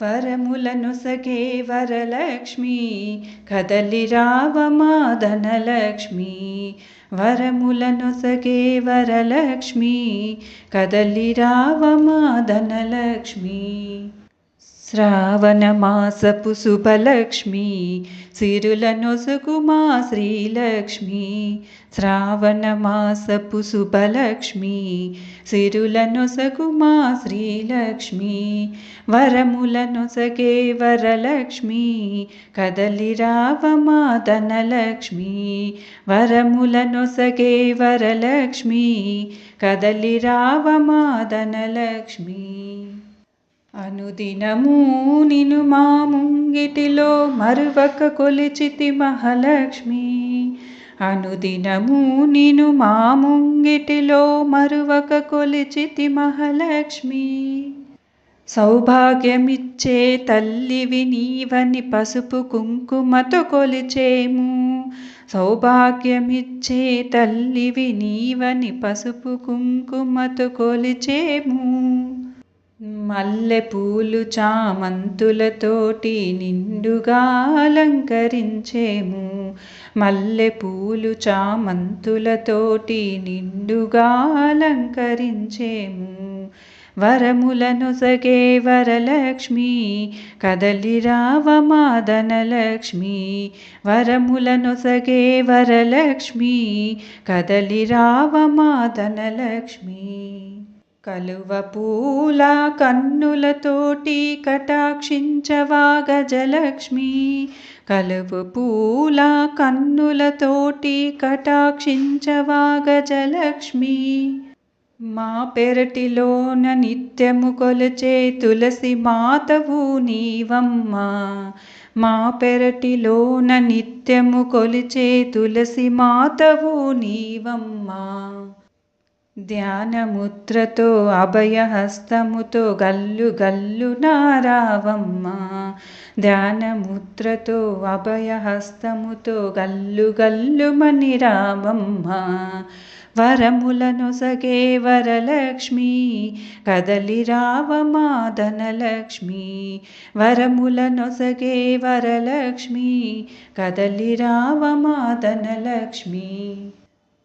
వరములనొసగే వరలక్ష్మి కదలిరావమా ధనలక్ష్మి. వరములనొసగే వరలక్ష్మి కదలిరావమా ధనలక్ష్మి. శ్రావణ మాసపు శుభలక్ష్మి సిరులనొసగు మా శ్రీలక్ష్మి. శ్రావణ మాసపు శుభలక్ష్మి సిరులనొసగు మా శ్రీలక్ష్మి. వరములనొసగే వరలక్ష్మి కదలిరావమా ధనలక్ష్మి. వరములనొసగే వరలక్ష్మి కదలిరావమా ధనలక్ష్మి. అనుదినము నిను మా ముంగిటిలో మరువక కొలిచితి మహాలక్ష్మి. అనుదినము నిను మా ముంగిటిలో మరువక కొలిచితి మహాలక్ష్మి. సౌభాగ్యమిచ్చే తల్లివి నీవని పసుపు కుంకుమతో కొలిచేము. సౌభాగ్యమిచ్చే తల్లివి నీవని పసుపు కుంకుమతో కొలిచేము. మల్లె పూలు చామంతులతోటి నిండుగా అలంకరించేము. మల్లె పూలు చామంతులతోటి నిండుగా అలంకరించేము. వరములనొసగే వరలక్ష్మి కదలిరావమా ధనలక్ష్మి. వరములనొసగే వరలక్ష్మి కదలిరావమా ధనలక్ష్మి. కలువ పూల కన్నులతోటి కటాక్షించవా గజలక్ష్మి. కలువ పూల కన్నులతోటి కటాక్షించవా గజలక్ష్మి. మా పెరటిలోన నిత్యము కొలిచే తులసి మాతవు నీవమ్మా. మా పెరటిలోన నిత్యము కొలిచే తులసి మాతవు నీవమ్మా. ధ్యానముద్రతో అభయహస్తముతో గల్లు గల్లు నారావమ్మా. ధ్యానముద్రతో అభయహస్తముతో గల్లు గల్లు మని రావమ్మా. వరములనొసగే వరలక్ష్మి కదలిరావమా ధనలక్ష్మి. వరములనొసగే వరలక్ష్మి కదలిరావమా ధనలక్ష్మి.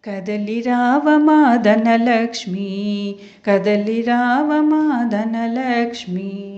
కదలిరావమా ధనలక్ష్మి కదలిరావమా ధనలక్ష్మి.